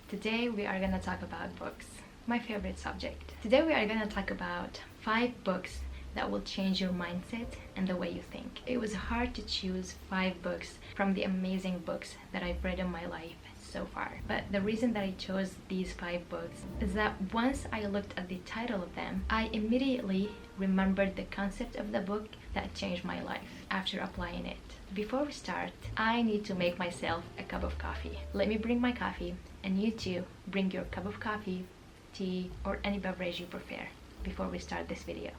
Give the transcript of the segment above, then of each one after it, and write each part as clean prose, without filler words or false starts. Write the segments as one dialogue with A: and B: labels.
A: Today we are gonna talk about books, my favorite subject. Today we are gonna talk about 5 books that will change your mindset and the way you think. It was hard to choose 5 books from the amazing books that I've read in my life so far. But the reason that I chose these 5 books is that once I looked at the title of them, I immediately remembered the concept of the book that changed my life after applying it. Before we start, I need to make myself a cup of coffee. Let me bring my coffee, and you too bring your cup of coffee, tea, or any beverage you prefer before we start this video.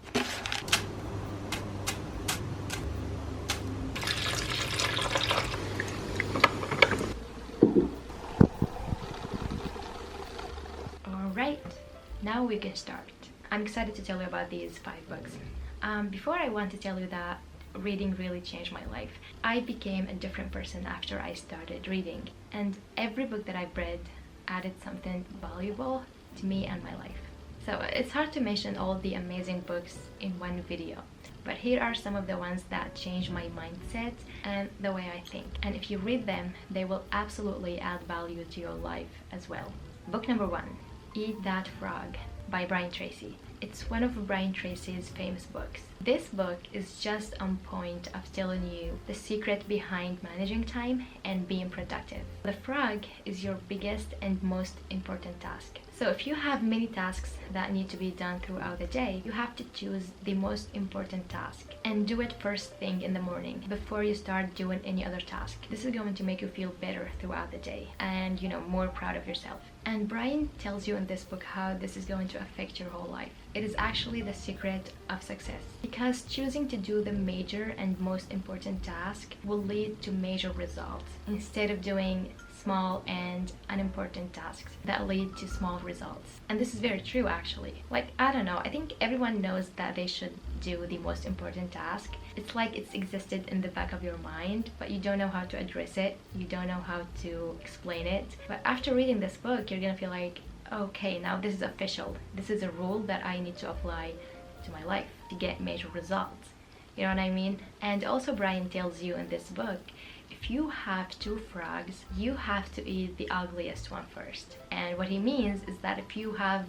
A: Alright, now we can start. I'm excited to tell you about these 5 books. Before I want to tell you that reading really changed my life. I became a different person after I started reading, and every book that I've read added something valuable to me and my life. So it's hard to mention all the amazing books in one video, but here are some of the ones that changed my mindset and the way I think. And if you read them, they will absolutely add value to your life as well. Book number 1, Eat That Frog by Brian Tracy. It's one of Brian Tracy's famous books. This book is just on point of telling you the secret behind managing time and being productive. The frog is your biggest and most important task. So if you have many tasks that need to be done throughout the day, you have to choose the most important task and do it first thing in the morning before you start doing any other task. This is going to make you feel better throughout the day and, more proud of yourself. And Brian tells you in this book how this is going to affect your whole life. It is actually the secret of success, because choosing to do the major and most important task will lead to major results instead of doing small and unimportant tasks that lead to small results. And this is very true actually. I don't know, I think everyone knows that they should do the most important task. It's like it's existed in the back of your mind, but you don't know how to address it, you don't know how to explain it. But after reading this book, you're gonna feel like, okay, now this is official. This is a rule that I need to apply to my life to get major results. You know what I mean? And also Brian tells you in this book, if you have 2 frogs, you have to eat the ugliest one first. And what he means is that if you have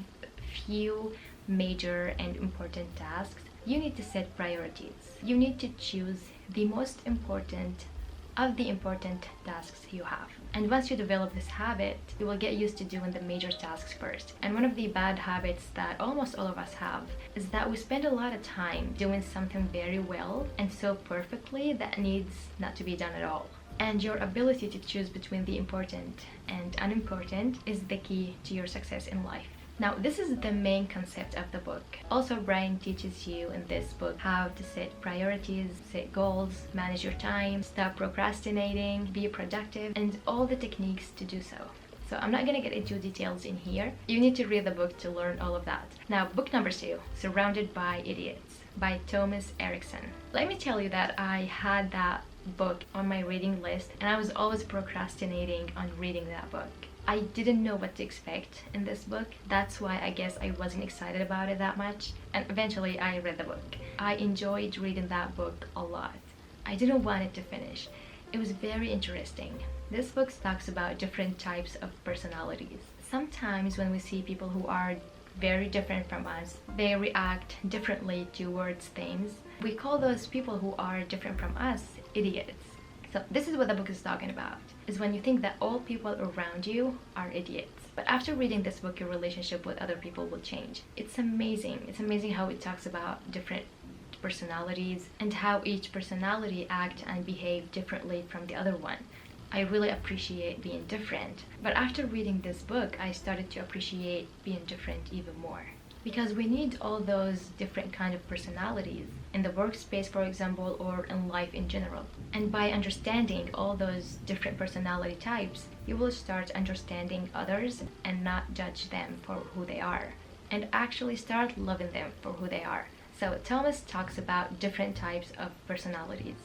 A: few major and important tasks, you need to set priorities. You need to choose the most important of the important tasks you have. And once you develop this habit, you will get used to doing the major tasks first. And one of the bad habits that almost all of us have is that we spend a lot of time doing something very well and so perfectly that needs not to be done at all. And your ability to choose between the important and unimportant is the key to your success in life. Now, this is the main concept of the book. Also, Brian teaches you in this book how to set priorities, set goals, manage your time, stop procrastinating, be productive, and all the techniques to do so. So I'm not gonna get into details in here. You need to read the book to learn all of that. Now, book number 2, Surrounded by Idiots by Thomas Erikson. Let me tell you that I had that book on my reading list and I was always procrastinating on reading that book. I didn't know what to expect in this book. That's why I guess I wasn't excited about it that much. And eventually I read the book. I enjoyed reading that book a lot. I didn't want it to finish. It was very interesting. This book talks about different types of personalities. Sometimes when we see people who are very different from us, they react differently towards things. We call those people who are different from us idiots. So this is what the book is talking about, is when you think that all people around you are idiots. But after reading this book, your relationship with other people will change. It's amazing. It's amazing how it talks about different personalities and how each personality act and behave differently from the other one. I really appreciate being different. But after reading this book, I started to appreciate being different even more. Because we need all those different kind of personalities in the workspace, for example, or in life in general. And by understanding all those different personality types, you will start understanding others and not judge them for who they are, and actually start loving them for who they are. So Thomas talks about different types of personalities,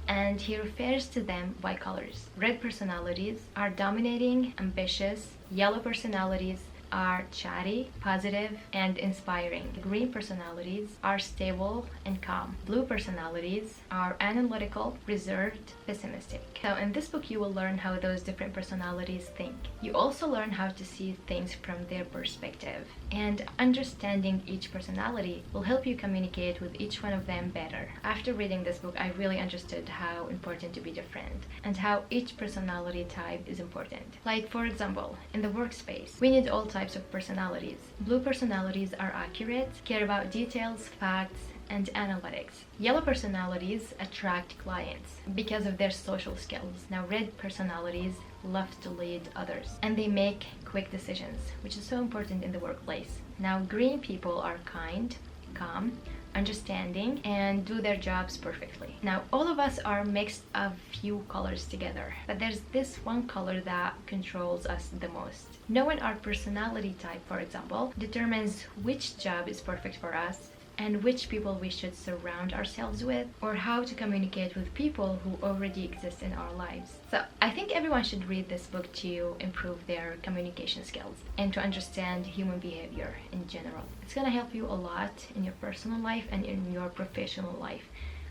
A: and he refers to them by colors. Red personalities are dominating, ambitious. Yellow personalities are chatty, positive, and inspiring. Green personalities are stable and calm. Blue personalities are analytical, reserved, pessimistic. So in this book, you will learn how those different personalities think. You also learn how to see things from their perspective. And understanding each personality will help you communicate with each one of them better. After reading this book, I really understood how important to be different and how each personality type is important. Like, for example, in the workspace, we need all types of personalities. Blue personalities are accurate, care about details, facts, and analytics. Yellow personalities attract clients because of their social skills. Now, red personalities love to lead others and they make quick decisions, which is so important in the workplace. Now, green people are kind, calm, understanding, and do their jobs perfectly. Now, all of us are mixed of few colors together, but there's this one color that controls us the most. Knowing our personality type, for example, determines which job is perfect for us and which people we should surround ourselves with, or how to communicate with people who already exist in our lives. So I think everyone should read this book to improve their communication skills and to understand human behavior in general. It's gonna help you a lot in your personal life and in your professional life.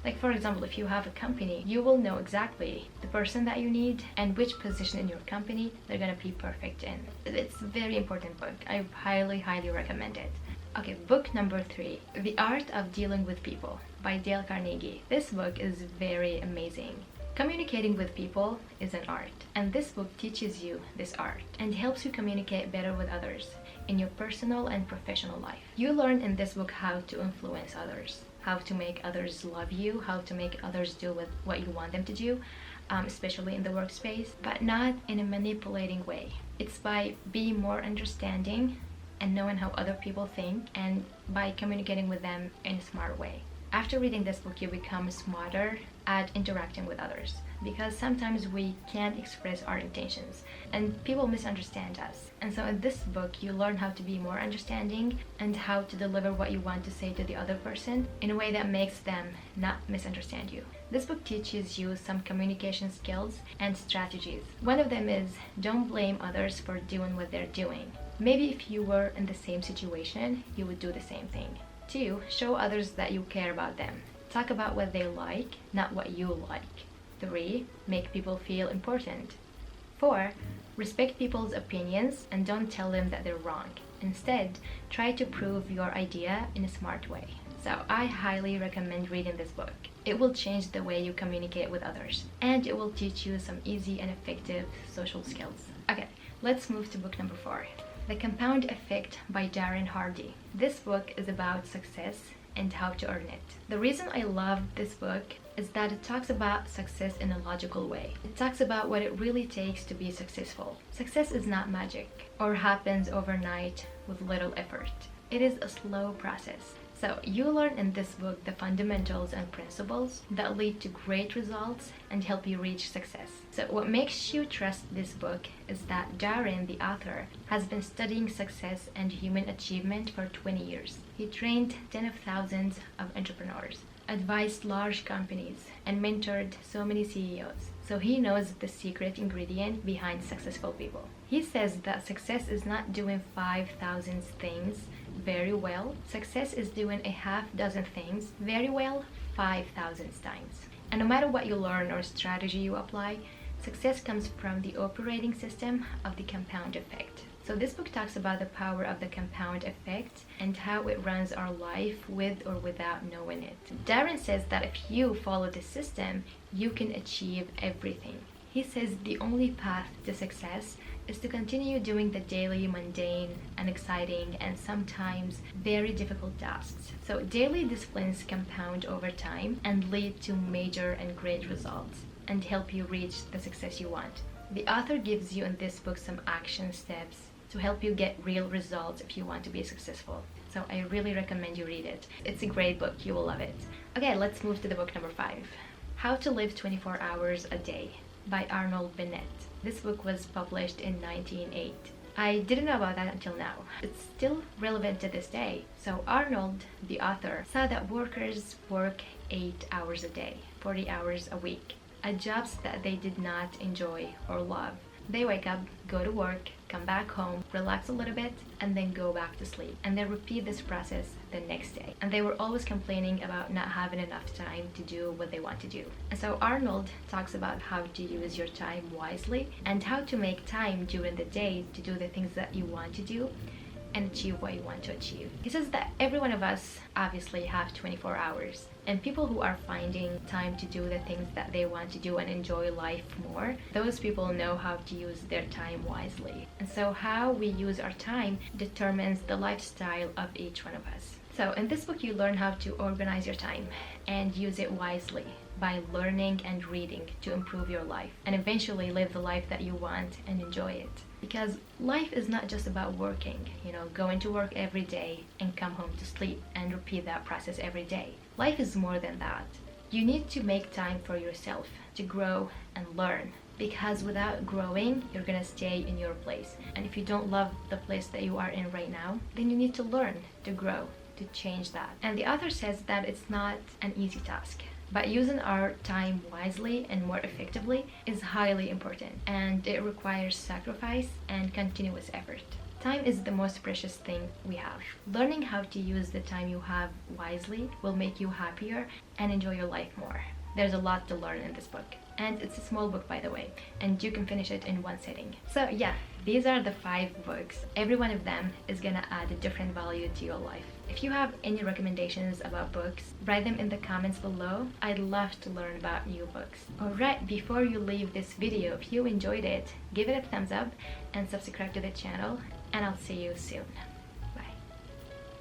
A: Like, for example, if you have a company, you will know exactly the person that you need and which position in your company they're gonna be perfect in. It's a very important book. I highly recommend it. Okay, book number 3, The Art of Dealing with People by Dale Carnegie. This book is very amazing. Communicating with people is an art, and this book teaches you this art and helps you communicate better with others in your personal and professional life. You learn in this book how to influence others, how to make others love you, how to make others do what you want them to do, especially in the workspace, but not in a manipulating way. It's by being more understanding and knowing how other people think, and by communicating with them in a smart way. After reading this book, you become smarter at interacting with others, because sometimes we can't express our intentions and people misunderstand us. And so in this book, you learn how to be more understanding and how to deliver what you want to say to the other person in a way that makes them not misunderstand you. This book teaches you some communication skills and strategies. One of them is, don't blame others for doing what they're doing. Maybe if you were in the same situation, you would do the same thing. 2, show others that you care about them. Talk about what they like, not what you like. 3, make people feel important. 4, respect people's opinions and don't tell them that they're wrong. Instead, try to prove your idea in a smart way. So I highly recommend reading this book. It will change the way you communicate with others, and it will teach you some easy and effective social skills. Okay, let's move to book number 4. The Compound Effect by Darren Hardy. This book is about success and how to earn it. The reason I love this book is that it talks about success in a logical way. It talks about what it really takes to be successful. Success is not magic or happens overnight with little effort. It is a slow process. So you learn in this book the fundamentals and principles that lead to great results and help you reach success. So what makes you trust this book is that Darren, the author, has been studying success and human achievement for 20 years. He trained tens of thousands of entrepreneurs, advised large companies, and mentored so many CEOs. So he knows the secret ingredient behind successful people. He says that success is not doing 5,000 things very well. Success is doing a half dozen things very well 5,000 times. And no matter what you learn or strategy you apply, success comes from the operating system of the compound effect. So this book talks about the power of the compound effect and how it runs our life with or without knowing it. Darren says that if you follow this system, you can achieve everything. He says the only path to success is to continue doing the daily, mundane, unexciting, and sometimes very difficult tasks. So daily disciplines compound over time and lead to major and great results and help you reach the success you want. The author gives you in this book some action steps to help you get real results if you want to be successful. So I really recommend you read it. It's a great book, you will love it. Okay, let's move to the book number 5. How to Live 24 Hours a Day by Arnold Bennett. This book was published in 1908. I didn't know about that until now. It's still relevant to this day. So Arnold, the author, saw that workers work 8 hours a day, 40 hours a week, at jobs that they did not enjoy or love. They wake up, go to work, come back home, relax a little bit, and then go back to sleep. And then repeat this process the next day. And they were always complaining about not having enough time to do what they want to do. And so Arnold talks about how to use your time wisely and how to make time during the day to do the things that you want to do and achieve what you want to achieve. He says that every one of us obviously have 24 hours, and people who are finding time to do the things that they want to do and enjoy life more, those people know how to use their time wisely. And so how we use our time determines the lifestyle of each one of us. So in this book you learn how to organize your time and use it wisely by learning and reading to improve your life and eventually live the life that you want and enjoy it. Because life is not just about working, going to work every day and come home to sleep and repeat that process every day. Life is more than that. You need to make time for yourself to grow and learn, because without growing, you're gonna stay in your place. And if you don't love the place that you are in right now, then you need to learn to grow, to change that. And the author says that it's not an easy task, but using our time wisely and more effectively is highly important, and it requires sacrifice and continuous effort. Time is the most precious thing we have. Learning how to use the time you have wisely will make you happier and enjoy your life more. There's a lot to learn in this book. And it's a small book, by the way, and you can finish it in one sitting. So yeah, these are the 5 books. Every one of them is gonna add a different value to your life. If you have any recommendations about books, write them in the comments below. I'd love to learn about new books. Alright, before you leave this video, if you enjoyed it, give it a thumbs up and subscribe to the channel, and I'll see you soon.